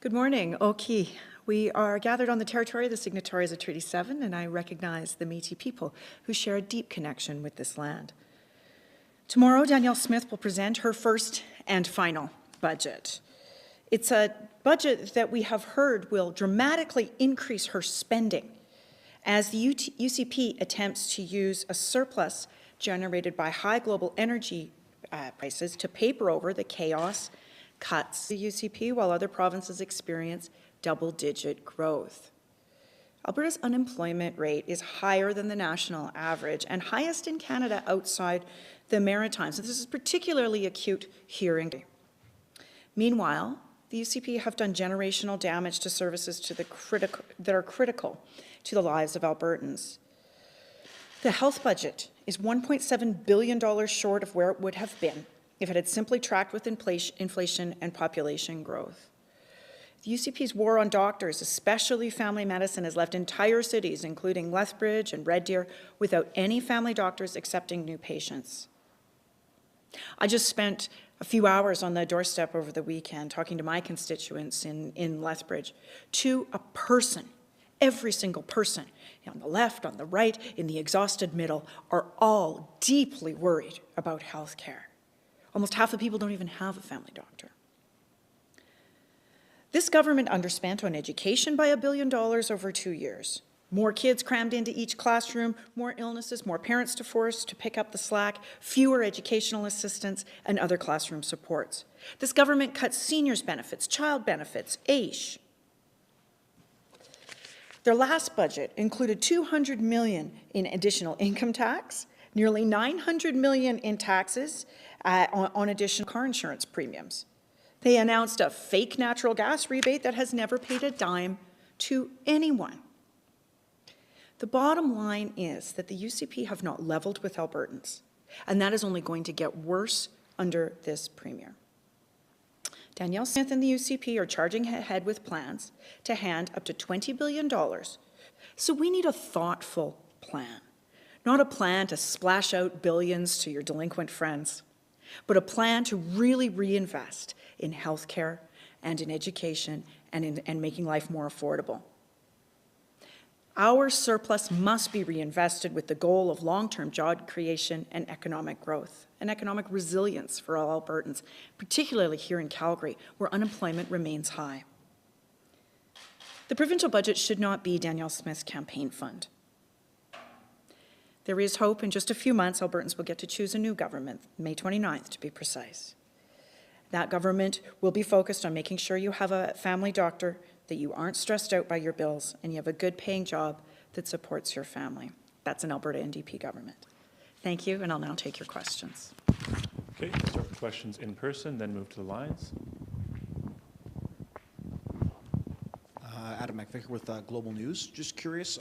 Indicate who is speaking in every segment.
Speaker 1: Good morning, Oki. We are gathered on the territory of the signatories of Treaty 7, and I recognize the Métis people who share a deep connection with this land. Tomorrow, Danielle Smith will present her first and final budget. It's a budget that we have heard will dramatically increase her spending as the UCP attempts to use a surplus generated by high global energy prices to paper over the chaos cuts the UCP while other provinces experience double-digit growth. Alberta's unemployment rate is higher than the national average and highest in Canada outside the Maritimes. So this is particularly acute here in Canada. Meanwhile, the UCP have done generational damage to services that are critical to the lives of Albertans. The health budget is $1.7 billion short of where it would have been if it had simply tracked with inflation and population growth. The UCP's war on doctors, especially family medicine, has left entire cities, including Lethbridge and Red Deer, without any family doctors accepting new patients. I just spent a few hours on the doorstep over the weekend talking to my constituents in Lethbridge. To a person, every single person, on the left, on the right, in the exhausted middle, are all deeply worried about health care. Almost half the people don't even have a family doctor. This government underspent on education by $1 billion over 2 years. More kids crammed into each classroom, more illnesses, more parents forced to pick up the slack, fewer educational assistants, and other classroom supports. This government cut seniors' benefits, child benefits, AISH. Their last budget included $200 million in additional income tax, nearly $900 million in taxes on additional car insurance premiums. They announced a fake natural gas rebate that has never paid a dime to anyone. The bottom line is that the UCP have not leveled with Albertans, and that is only going to get worse under this Premier. Danielle Smith and the UCP are charging ahead with plans to hand up to $20 billion. So we need a thoughtful plan, not a plan to splash out billions to your delinquent friends, but a plan to really reinvest in healthcare and in education and making life more affordable. Our surplus must be reinvested with the goal of long-term job creation and economic growth and economic resilience for all Albertans, particularly here in Calgary, where unemployment remains high. The provincial budget should not be Danielle Smith's campaign fund. There is hope. In just a few months, Albertans will get to choose a new government, May 29th to be precise. That government will be focused on making sure you have a family doctor, that you aren't stressed out by your bills, and you have a good paying job that supports your family. That's an Alberta NDP government. Thank you, and I'll now take your questions.
Speaker 2: Okay, start with questions in person, then move to the lines.
Speaker 3: Adam McVicker with Global News. Just curious,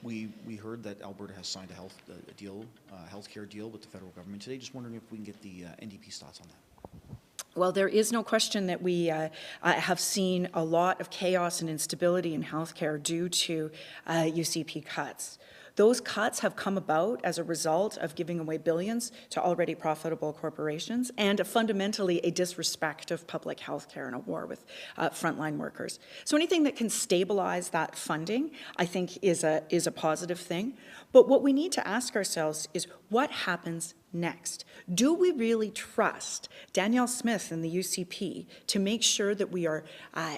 Speaker 3: we heard that Alberta has signed a healthcare deal with the federal government today. Just wondering if we can get the NDP's thoughts on that.
Speaker 1: Well, there is no question that we have seen a lot of chaos and instability in healthcare due to UCP cuts. Those cuts have come about as a result of giving away billions to already profitable corporations and fundamentally a disrespect of public health care and a war with frontline workers. So anything that can stabilize that funding, I think, is a positive thing. But what we need to ask ourselves is what happens next? Do we really trust Danielle Smith and the UCP to make sure that we are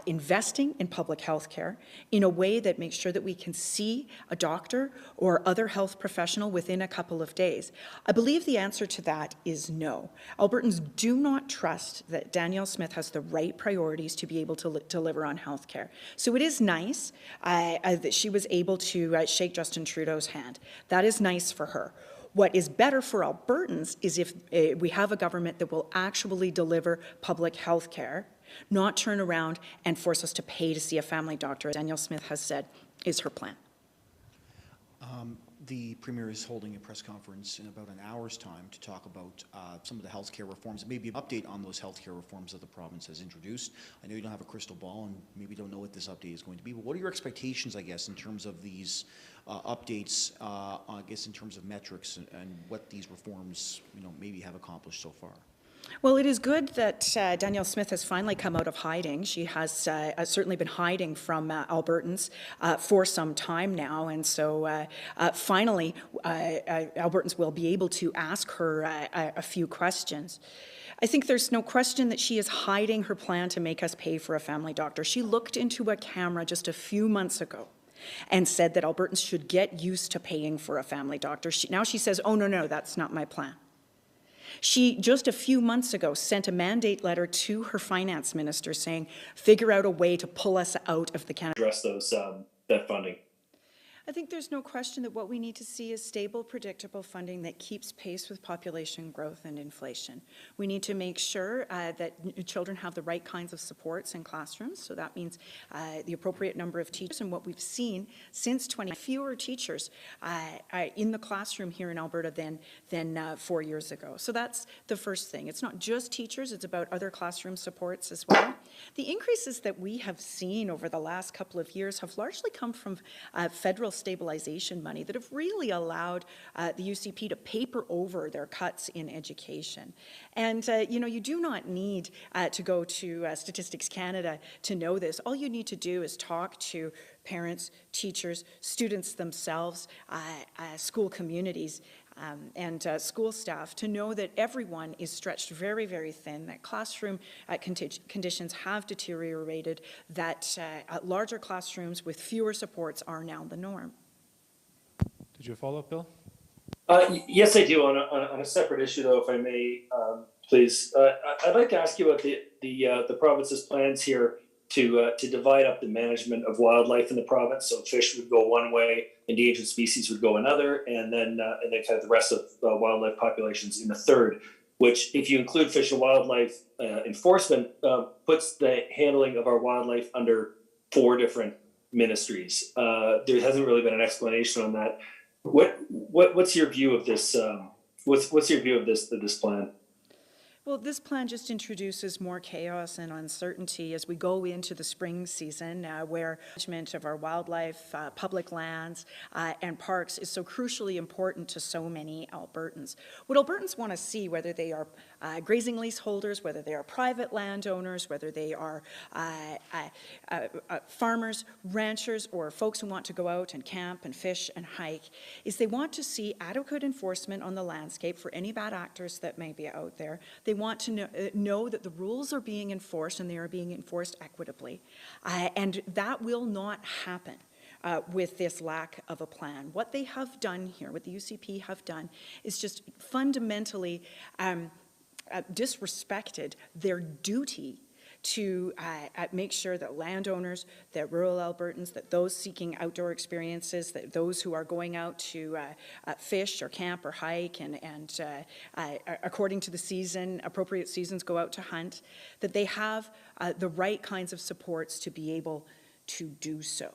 Speaker 1: investing in public health care in a way that makes sure that we can see a doctor or other health professional within a couple of days? I believe the answer to that is no. Albertans do not trust that Danielle Smith has the right priorities to be able to deliver on health care. So it is nice that she was able to shake Justin Trudeau's hand. That is nice for her. What is better for Albertans is if we have a government that will actually deliver public health care, not turn around and force us to pay to see a family doctor, as Danielle Smith has said is her plan.
Speaker 3: The Premier is holding a press conference in about an hour's time to talk about some of the healthcare reforms, maybe an update on those healthcare reforms that the province has introduced. I know you don't have a crystal ball and maybe don't know what this update is going to be, but what are your expectations, I guess, in terms of these updates, I guess, in terms of metrics and what these reforms, maybe have accomplished so far?
Speaker 1: Well, it is good that Danielle Smith has finally come out of hiding. She has certainly been hiding from Albertans for some time now, and so finally Albertans will be able to ask her a few questions. I think there's no question that she is hiding her plan to make us pay for a family doctor. She looked into a camera just a few months ago and said that Albertans should get used to paying for a family doctor. Now she says, oh, no, that's not my plan. She, just a few months ago, sent a mandate letter to her finance minister saying, figure out a way to pull us out of the Canada.
Speaker 4: Address those, that funding.
Speaker 1: I think there's no question that what we need to see is stable, predictable funding that keeps pace with population growth and inflation. We need to make sure that children have the right kinds of supports in classrooms. So that means the appropriate number of teachers. And what we've seen since fewer teachers in the classroom here in Alberta than 4 years ago. So that's the first thing. It's not just teachers, it's about other classroom supports as well. The increases that we have seen over the last couple of years have largely come from federal stabilization money that have really allowed the UCP to paper over their cuts in education. And, you do not need to go to Statistics Canada to know this. All you need to do is talk to parents, teachers, students themselves, school communities, and school staff to know that everyone is stretched very, very thin, that classroom conditions have deteriorated, that larger classrooms with fewer supports are now the norm.
Speaker 2: Did you have a follow-up, Bill?
Speaker 4: Yes, I do. On a separate issue, though, if I may, please. I'd like to ask you about the province's plans here to divide up the management of wildlife in the province. So fish would go one way, endangered species would go another, and then kind of the rest of wildlife populations in a third. Which, if you include fish and wildlife enforcement, puts the handling of our wildlife under 4 different ministries. There hasn't really been an explanation on that. What's your view of this? What's your view of this plan?
Speaker 1: Well, this plan just introduces more chaos and uncertainty as we go into the spring season, where management of our wildlife, public lands, and parks is so crucially important to so many Albertans. What Albertans want to see, whether they are grazing leaseholders, whether they are private landowners, whether they are farmers, ranchers, or folks who want to go out and camp and fish and hike, is they want to see adequate enforcement on the landscape for any bad actors that may be out there. They want to know that the rules are being enforced and they are being enforced equitably. And that will not happen with this lack of a plan. What they have done here, what the UCP have done, is just fundamentally disrespected their duty to make sure that landowners, that rural Albertans, that those seeking outdoor experiences, that those who are going out to fish or camp or hike and according to the season, appropriate seasons, go out to hunt, that they have the right kinds of supports to be able to do so.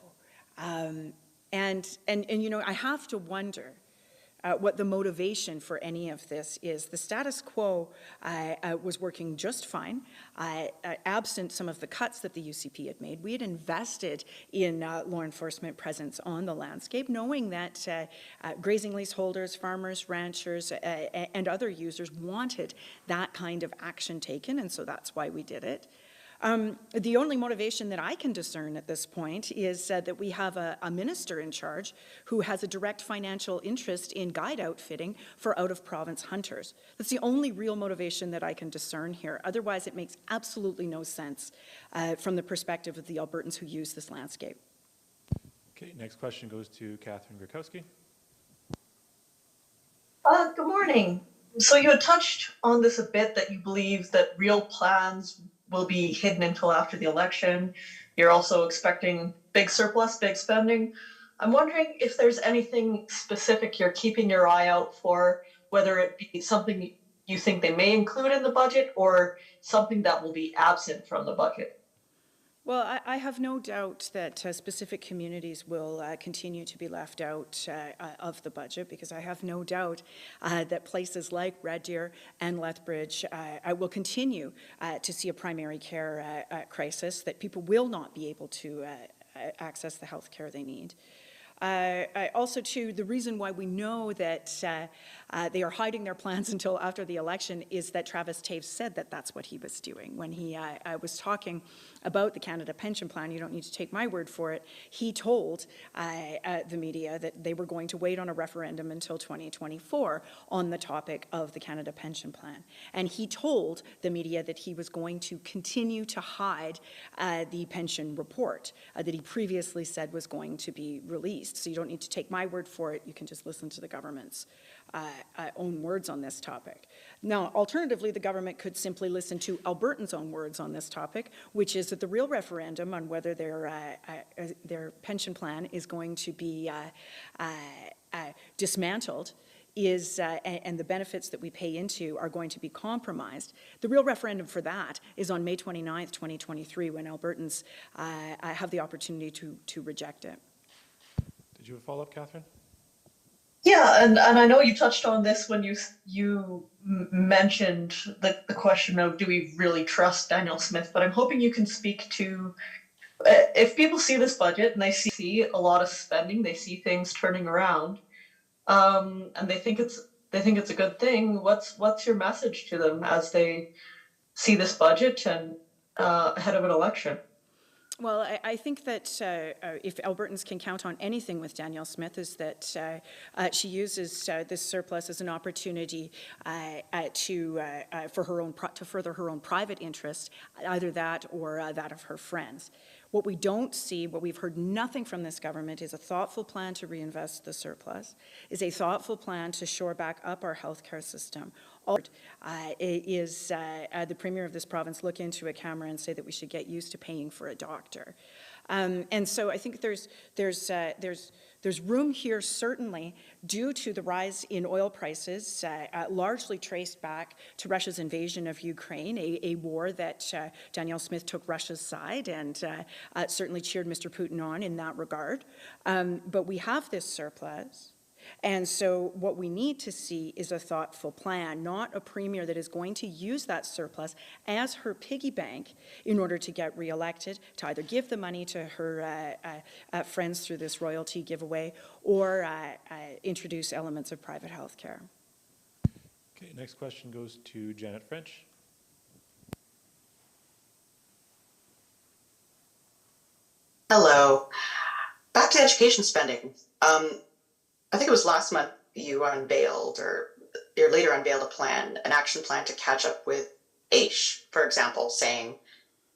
Speaker 1: And I have to wonder what the motivation for any of this is. The status quo was working just fine, absent some of the cuts that the UCP had made. We had invested in law enforcement presence on the landscape, knowing that grazing leaseholders, farmers, ranchers, and other users wanted that kind of action taken, and so that's why we did it. The only motivation that I can discern at this point is that we have a minister in charge who has a direct financial interest in guide outfitting for out-of-province hunters. That's the only real motivation that I can discern here. Otherwise, it makes absolutely no sense from the perspective of the Albertans who use this landscape.
Speaker 2: Okay, next question goes to Catherine Grakowski.
Speaker 5: Good morning. So you had touched on this a bit, that you believe that real plans will be hidden until after the election. You're also expecting big surplus, big spending. I'm wondering if there's anything specific you're keeping your eye out for, whether it be something you think they may include in the budget or something that will be absent from the budget.
Speaker 1: Well, I have no doubt that specific communities will continue to be left out of the budget, because I have no doubt that places like Red Deer and Lethbridge will continue to see a primary care crisis, that people will not be able to access the health care they need. Also, too, the reason why we know that they are hiding their plans until after the election is that Travis Taves said that that's what he was doing. When he was talking about the Canada Pension Plan, you don't need to take my word for it, he told the media that they were going to wait on a referendum until 2024 on the topic of the Canada Pension Plan. And he told the media that he was going to continue to hide the pension report that he previously said was going to be released. So you don't need to take my word for it. You can just listen to the government's own words on this topic. Now, alternatively, the government could simply listen to Albertans' own words on this topic, which is that the real referendum on whether their pension plan is going to be dismantled is, and the benefits that we pay into are going to be compromised. The real referendum for that is on May 29th, 2023, when Albertans have the opportunity to reject it.
Speaker 2: Did you have a follow-up, Catherine?
Speaker 5: Yeah, and I know you touched on this when you mentioned the question of do we really trust Danielle Smith, but I'm hoping you can speak to if people see this budget and they see a lot of spending, they see things turning around, and they think it's a good thing. What's your message to them as they see this budget and ahead of an election?
Speaker 1: Well, I think that if Albertans can count on anything with Danielle Smith is that she uses this surplus as an opportunity to further her own private interest, either that or that of her friends. What we don't see, what we've heard nothing from this government, is a thoughtful plan to reinvest the surplus, is a thoughtful plan to shore back up our healthcare system. Is the Premier of this province look into a camera and say that we should get used to paying for a doctor. And so I think there's room here, certainly, due to the rise in oil prices, largely traced back to Russia's invasion of Ukraine, a war that Danielle Smith took Russia's side and certainly cheered Mr. Putin on in that regard. But we have this surplus. And so what we need to see is a thoughtful plan, not a premier that is going to use that surplus as her piggy bank in order to get reelected, to either give the money to her friends through this royalty giveaway or introduce elements of private health care.
Speaker 2: Okay, next question goes to Janet French.
Speaker 6: Hello. Back to education spending. I think it was last month you unveiled, or your leader unveiled an action plan to catch up with AISH, for example, saying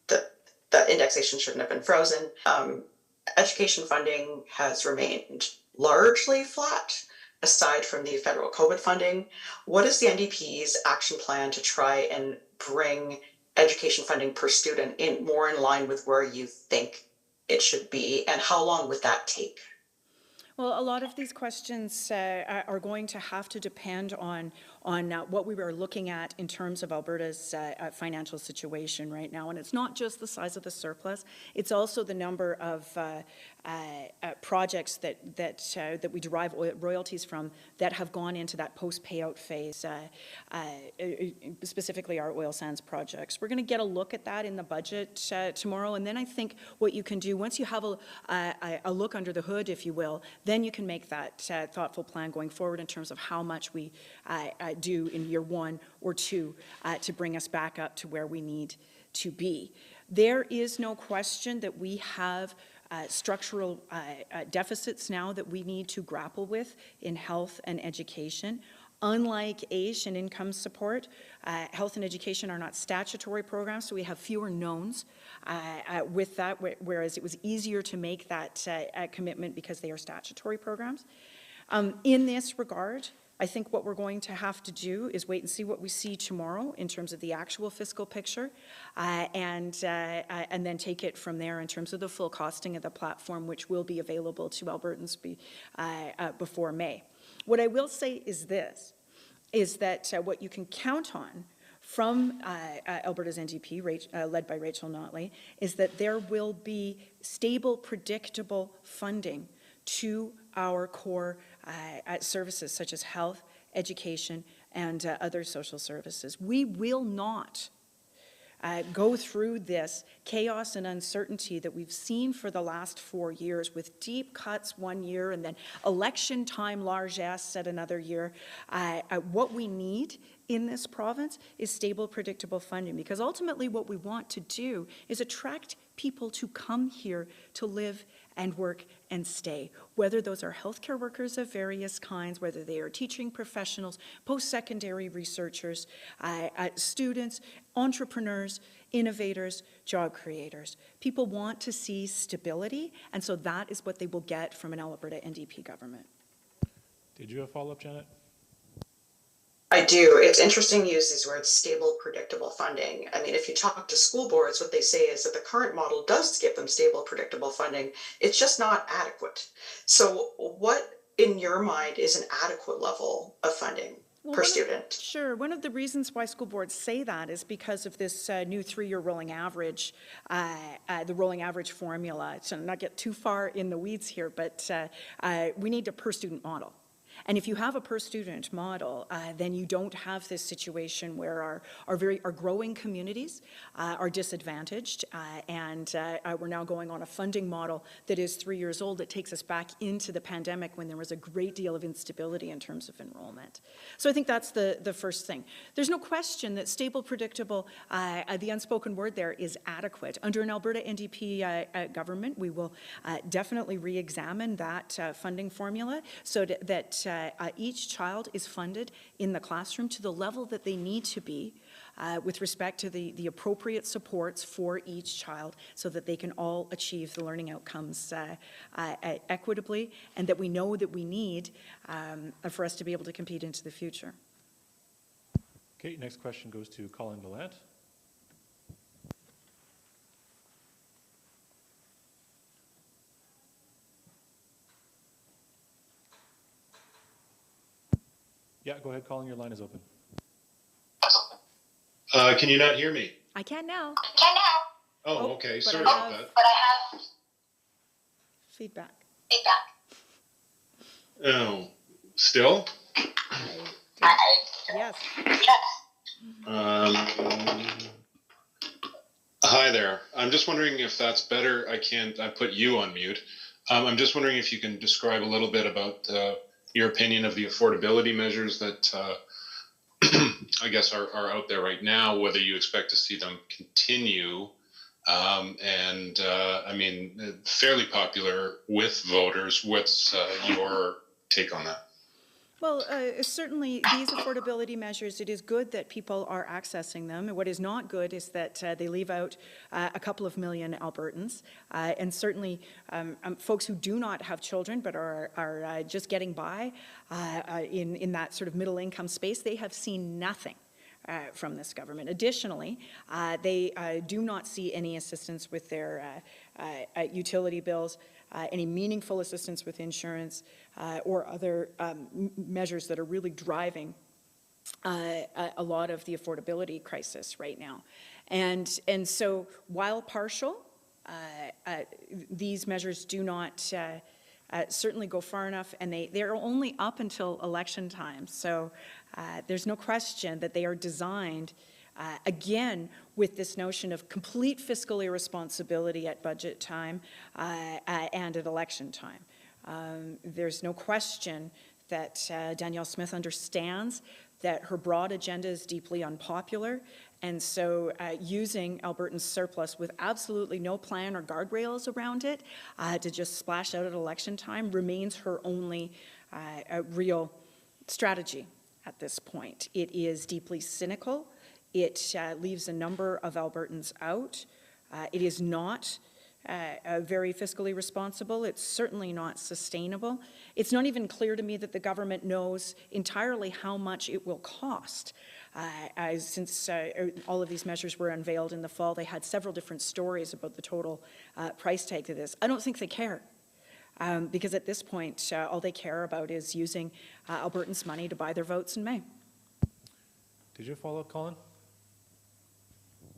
Speaker 6: that the indexation shouldn't have been frozen. Education funding has remained largely flat, aside from the federal COVID funding. What is the NDP's action plan to try and bring education funding per student more in line with where you think it should be, and how long would that take?
Speaker 1: Well, a lot of these questions are going to have to depend on what we were looking at in terms of Alberta's financial situation right now. And it's not just the size of the surplus, it's also the number of projects that we derive royalties from that have gone into that post-payout phase, specifically our oil sands projects. We're going to get a look at that in the budget tomorrow, and then I think what you can do, once you have a look under the hood, if you will, then you can make that thoughtful plan going forward in terms of how much we do in year 1 or 2 to bring us back up to where we need to be. There is no question that we have structural deficits now that we need to grapple with in health and education. Unlike AISH and income support, health and education are not statutory programs, so we have fewer knowns with that, whereas it was easier to make that commitment because they are statutory programs. In this regard, I think what we're going to have to do is wait and see what we see tomorrow in terms of the actual fiscal picture, and then take it from there in terms of the full costing of the platform, which will be available to Albertans before May. What I will say is this, is that what you can count on from Alberta's NDP, led by Rachel Notley, is that there will be stable, predictable funding to our core services such as health, education, and other social services. We will not go through this chaos and uncertainty that we've seen for the last 4 years, with deep cuts one year and then election time largesse at another year. What we need in this province is stable, predictable funding, because ultimately what we want to do is attract people to come here to live and work and stay, whether those are healthcare workers of various kinds, whether they are teaching professionals, post-secondary researchers, students, entrepreneurs, innovators, job creators. People want to see stability, and so that is what they will get from an Alberta NDP government.
Speaker 2: Did you have a follow-up, Janet?
Speaker 6: I do. It's interesting you use these words, stable, predictable funding. I mean, if you talk to school boards, what they say is that the current model does give them stable, predictable funding. It's just not adequate. So what, in your mind, is an adequate level of funding per student?
Speaker 1: Sure. One of the reasons why school boards say that is because of this new 3-year rolling average, the rolling average formula. So not get too far in the weeds here, but we need a per student model. And if you have a per student model, then you don't have this situation where our growing communities are disadvantaged, and we're now going on a funding model that is 3 years old. It takes us back into the pandemic when there was a great deal of instability in terms of enrollment. So I think that's the first thing. There's no question that stable, predictable, the unspoken word there is adequate. Under an Alberta NDP government, we will definitely re-examine that funding formula so that each child is funded in the classroom to the level that they need to be with respect to the appropriate supports for each child, so that they can all achieve the learning outcomes equitably, and that we know that we need for us to be able to compete into the future.
Speaker 2: Okay, next question goes to Colin Gallant. Yeah, go ahead, Colin, your line is open.
Speaker 7: Can you not hear me?
Speaker 1: I can now.
Speaker 7: Oh, okay.
Speaker 1: but
Speaker 7: Sorry
Speaker 1: I
Speaker 7: about
Speaker 1: have-
Speaker 7: that.
Speaker 8: But I have
Speaker 1: Feedback.
Speaker 8: feedback.
Speaker 7: Oh, still?
Speaker 1: Yes.
Speaker 7: Hi there. I'm just wondering if that's better. I put you on mute. I'm just wondering if you can describe a little bit about your opinion of the affordability measures that I guess are out there right now, whether you expect to see them continue, I mean, fairly popular with voters. What's your take on that?
Speaker 1: Well, certainly these affordability measures, it is good that people are accessing them. What is not good is that they leave out a couple of million Albertans, and certainly folks who do not have children but are just getting by in that sort of middle income space. They have seen nothing from this government. Additionally, they do not see any assistance with their utility bills, any meaningful assistance with insurance, or other measures that are really driving a lot of the affordability crisis right now. And so while partial, these measures do not certainly go far enough, and they're only up until election time. So there's no question that they are designed again with this notion of complete fiscal irresponsibility at budget time and at election time. There's no question that Danielle Smith understands that her broad agenda is deeply unpopular, and so using Albertans' surplus with absolutely no plan or guardrails around it to just splash out at election time remains her only real strategy at this point. It is deeply cynical. It leaves a number of Albertans out. It is not very fiscally responsible. It's certainly not sustainable. It's not even clear to me that the government knows entirely how much it will cost. Since all of these measures were unveiled in the fall, they had several different stories about the total price tag to this. I don't think they care. Because at this point, all they care about is using Albertans' money to buy their votes in May.
Speaker 2: Did you follow up, Colin?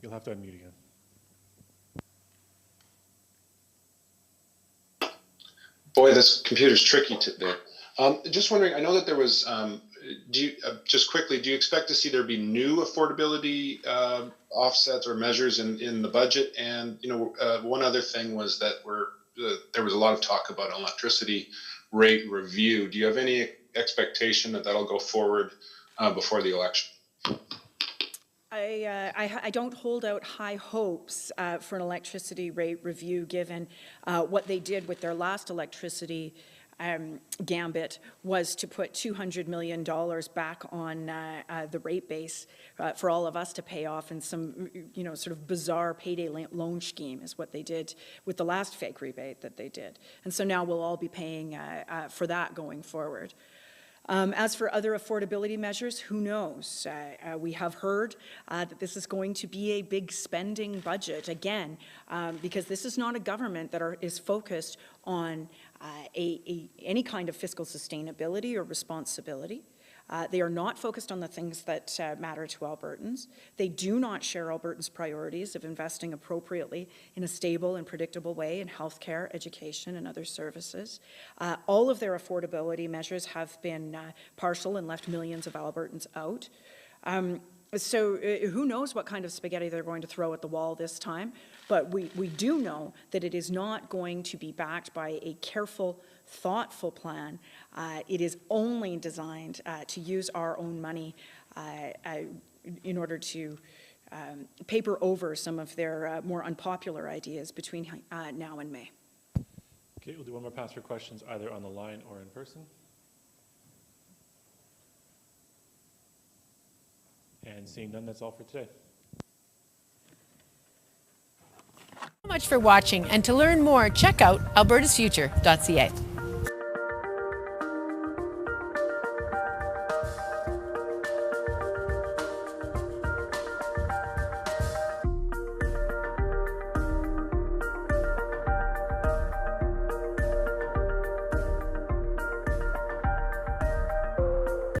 Speaker 2: You'll have to unmute again.
Speaker 7: Boy, this computer's tricky today. Just wondering, I know that there was, do you just quickly, do you expect to see there be new affordability offsets or measures in the budget? And one other thing was that there was a lot of talk about an electricity rate review. Do you have any expectation that that'll go forward before the election?
Speaker 1: I don't hold out high hopes for an electricity rate review, given what they did with their last electricity gambit was to put $200 million back on the rate base for all of us to pay off in some, sort of bizarre payday loan scheme is what they did with the last fake rebate that they did. And so now we'll all be paying for that going forward. As for other affordability measures, who knows? We have heard that this is going to be a big spending budget, again, because this is not a government that is focused on any kind of fiscal sustainability or responsibility. They are not focused on the things that matter to Albertans. They do not share Albertans' priorities of investing appropriately in a stable and predictable way in healthcare, education, and other services. All of their affordability measures have been partial and left millions of Albertans out. So who knows what kind of spaghetti they're going to throw at the wall this time, but we do know that it is not going to be backed by a careful, thoughtful plan. It is only designed to use our own money in order to paper over some of their more unpopular ideas between now and May.
Speaker 2: Okay, we'll do one more pass for questions either on the line or in person. And seeing none, that's all for today.
Speaker 8: Thank you so much for watching, and to learn more, check out albertasfuture.ca.